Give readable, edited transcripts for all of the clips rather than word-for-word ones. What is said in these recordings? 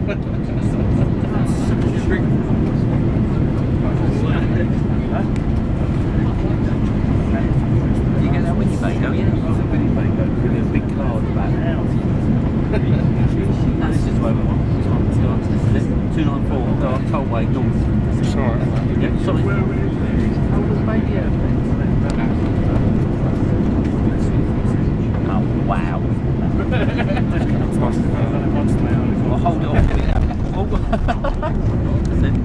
You get that when you bake, don't you? With a big card about an hour. No, this is the way we want. This one's got 294 tollway north. Sorry. Yeah, sorry. How old was the baby? Oh, wow. Well, hold it off. Oh. That's it.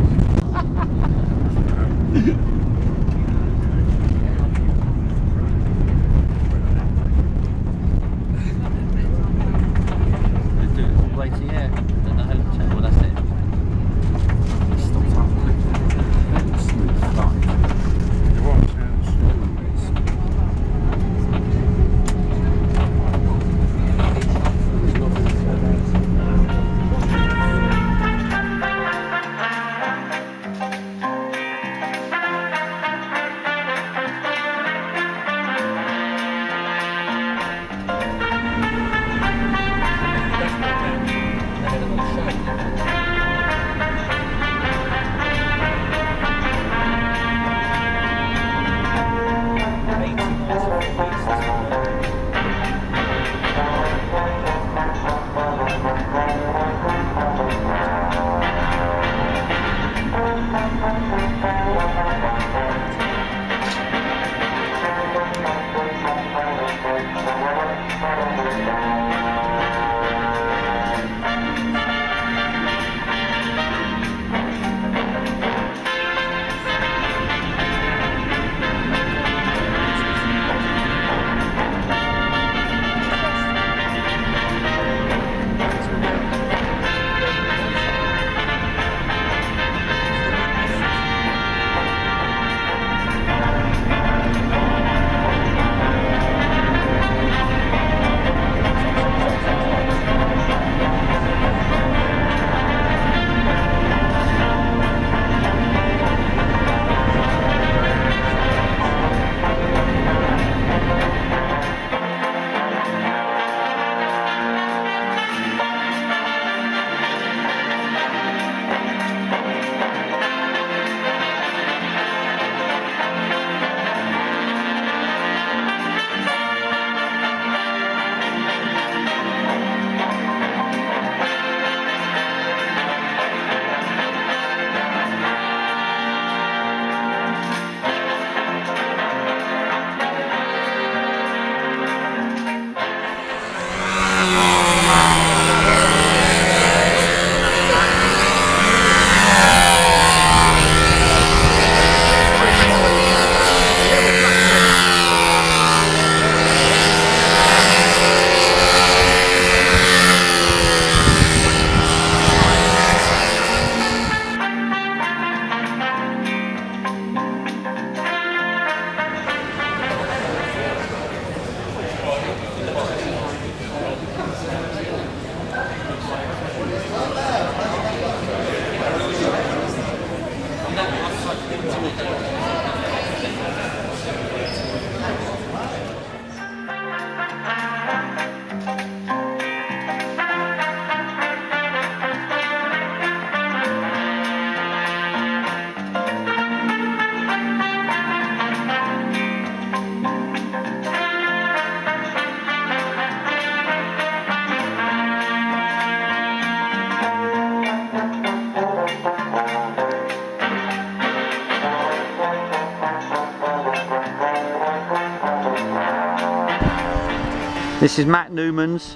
This is Matt Newman's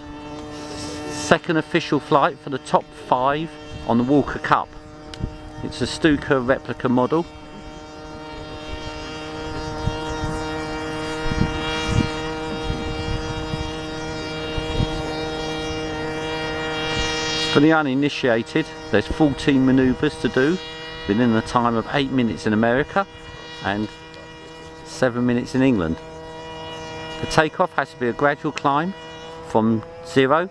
second official flight for the top 5 on the Walker Cup. It's a Stuka replica model. For the uninitiated, there's 14 manoeuvres to do within the time of 8 minutes in America and 7 minutes in England. The takeoff has to be a gradual climb from 0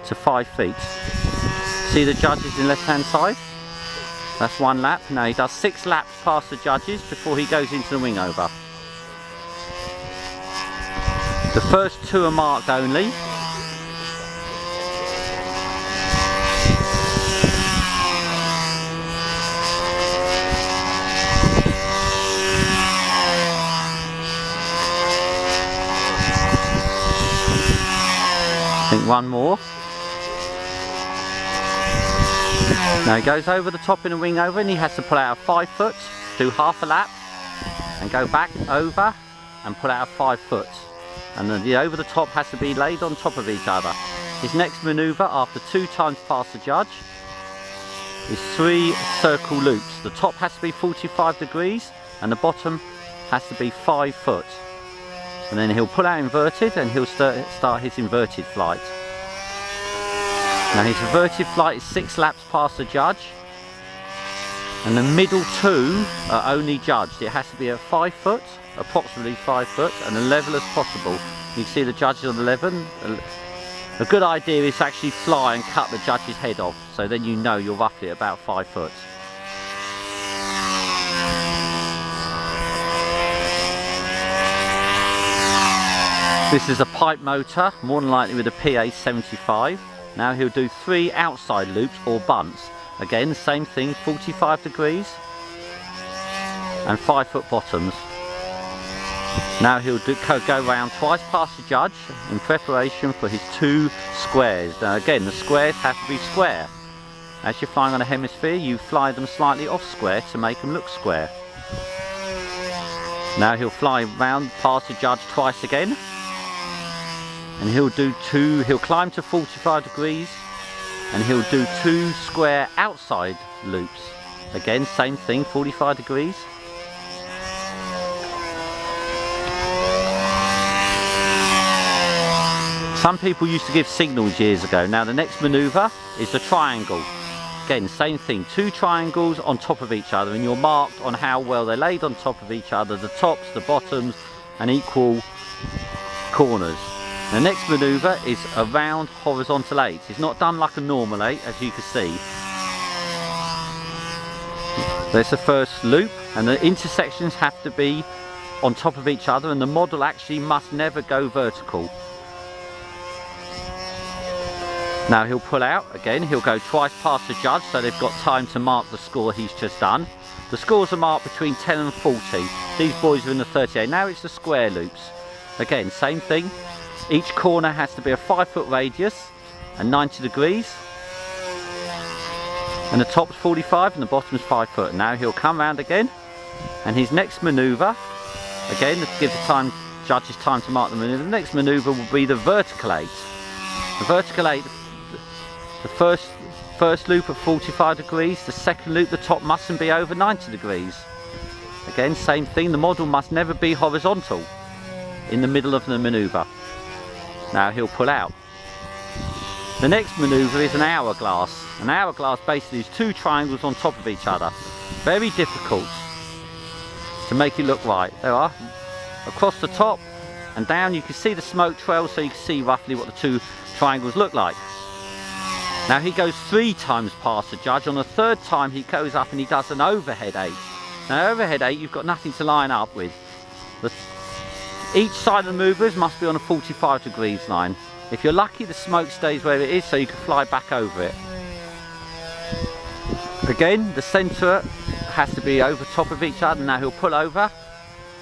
to 5 feet. See the judges in left hand side? That's 1 lap. Now he does 6 laps past the judges before he goes into the wing over. The first 2 are marked only. one more. Now he goes over the top in a wing over, and he has to pull out a 5 foot, do half a lap, and go back over and pull out a 5 foot. And then the over the top has to be laid on top of each other. His next manoeuvre, after 2 times past the judge, is 3 circle loops. The top has to be 45 degrees and the bottom has to be 5 foot. And then he'll pull out inverted and he'll start his inverted flight. Now his inverted flight is 6 laps past the judge, and the middle 2 are only judged. It has to be at 5 foot, approximately 5 foot, and as level as possible. You can see the judge is on 11. A good idea is to actually fly and cut the judge's head off, so then you know you're roughly about 5 foot. This is a pipe motor, more than likely with a PA 75. Now he'll do 3 outside loops or bunts. Again, same thing, 45 degrees and 5 foot bottoms. Now he'll go round twice past the judge in preparation for his 2 squares. Now again, the squares have to be square. As you're flying on a hemisphere, you fly them slightly off square to make them look square. Now he'll fly round past the judge twice again. And he'll climb to 45 degrees and he'll do 2 square outside loops. Again, same thing, 45 degrees. Some people used to give signals years ago. Now the next manoeuvre is the triangle. Again, same thing, 2 triangles on top of each other, and you're marked on how well they're laid on top of each other, the tops, the bottoms, and equal corners. The next manoeuvre is a round horizontal 8. It's not done like a normal 8, as you can see. There's the first loop, and the intersections have to be on top of each other, and the model actually must never go vertical. Now he'll pull out again, he'll go twice past the judge, so they've got time to mark the score he's just done. The scores are marked between 10 and 40. These boys are in the 38. Now it's the square loops. Again, same thing. Each corner has to be a 5 foot radius and 90 degrees. And the top's 45 and the bottom's 5 foot. Now he'll come round again, and his next manoeuvre, again to give the judges time to mark the manoeuvre, the next manoeuvre will be the vertical 8. The vertical 8, the first loop of 45 degrees, the second loop, the top mustn't be over 90 degrees. Again, same thing, the model must never be horizontal in the middle of the manoeuvre. Now he'll pull out. The next manoeuvre is an hourglass. An hourglass basically is 2 triangles on top of each other. Very difficult to make it look right. There are. Across the top and down you can see the smoke trail, so you can see roughly what the 2 triangles look like. Now he goes 3 times past the judge. On the 3rd time he goes up and he does an overhead 8. Now overhead 8 you've got nothing to line up with. Each side of the movers must be on a 45 degrees line. If you're lucky, the smoke stays where it is, so you can fly back over it. Again, the centre has to be over top of each other. Now he'll pull over,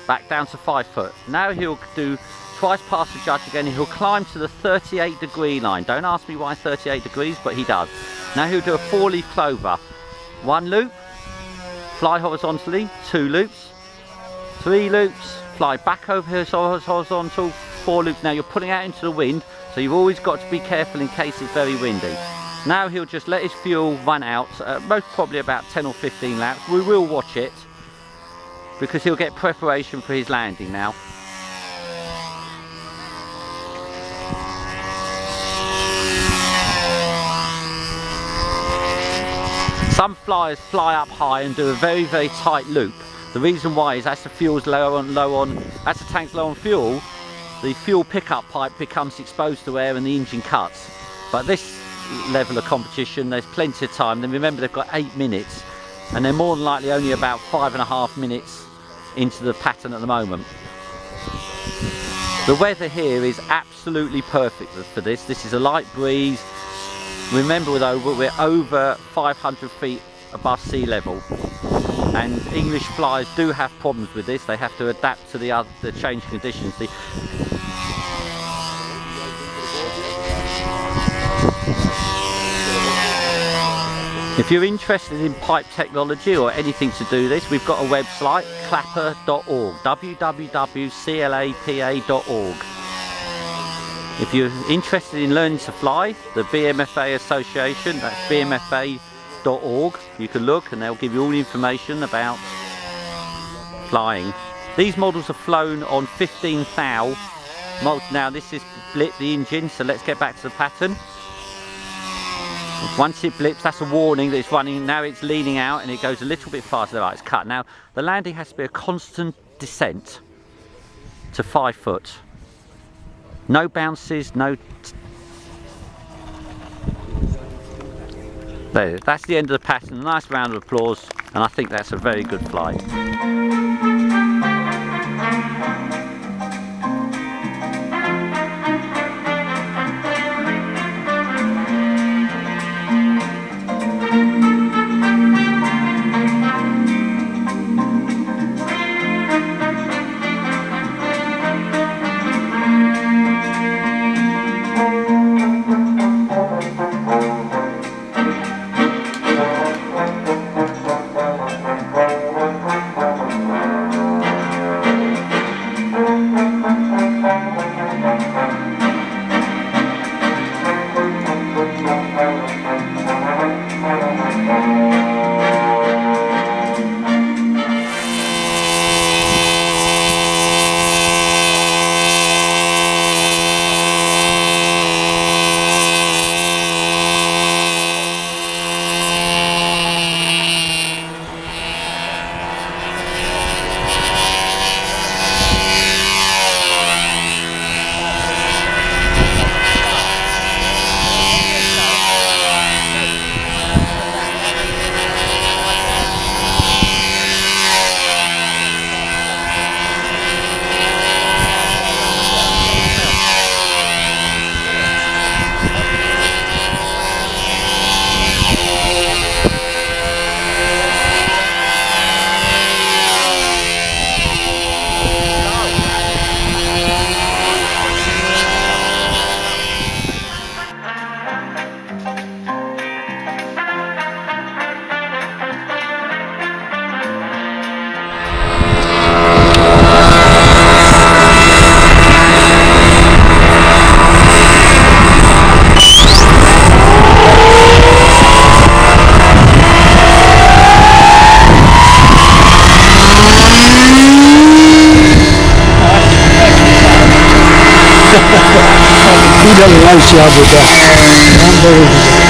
back down to 5 foot. Now he'll do twice past the judge again. He'll climb to the 38 degree line. Don't ask me why 38 degrees, but he does. Now he'll do a 4-leaf clover. 1 loop, fly horizontally, 2 loops, 3 loops, fly back over his horizontal, 4 loops. Now you're pulling out into the wind, so you've always got to be careful in case it's very windy. Now he'll just let his fuel run out, most probably about 10 or 15 laps. We will watch it because he'll get preparation for his landing now. Some flyers fly up high and do a very, very tight loop. The reason why is as the fuel's as the tank's low on fuel, the fuel pickup pipe becomes exposed to air and the engine cuts. But this level of competition, there's plenty of time. Then remember, they've got 8 minutes, and they're more than likely only about 5.5 minutes into the pattern at the moment. The weather here is absolutely perfect for this. This is a light breeze. Remember, we're over 500 feet above sea level, and English flyers do have problems with this. They have to adapt to the changed conditions. If you're interested in pipe technology or anything to do this, we've got a website, clapper.org, www.clapa.org. If you're interested in learning to fly, the BMFA Association, that's bmfa.org, you can look and they'll give you all the information about flying. These models are flown on 15 thou. Now this is blip the engine, so let's get back to the pattern. Once it blips, that's a warning that it's running. Now it's leaning out and it goes a little bit faster. Right, it's cut. Now the landing has to be a constant descent to 5 foot. No bounces, no... There, that's the end of the pattern. A nice round of applause, and I think that's a very good flight. He doesn't like Shabba.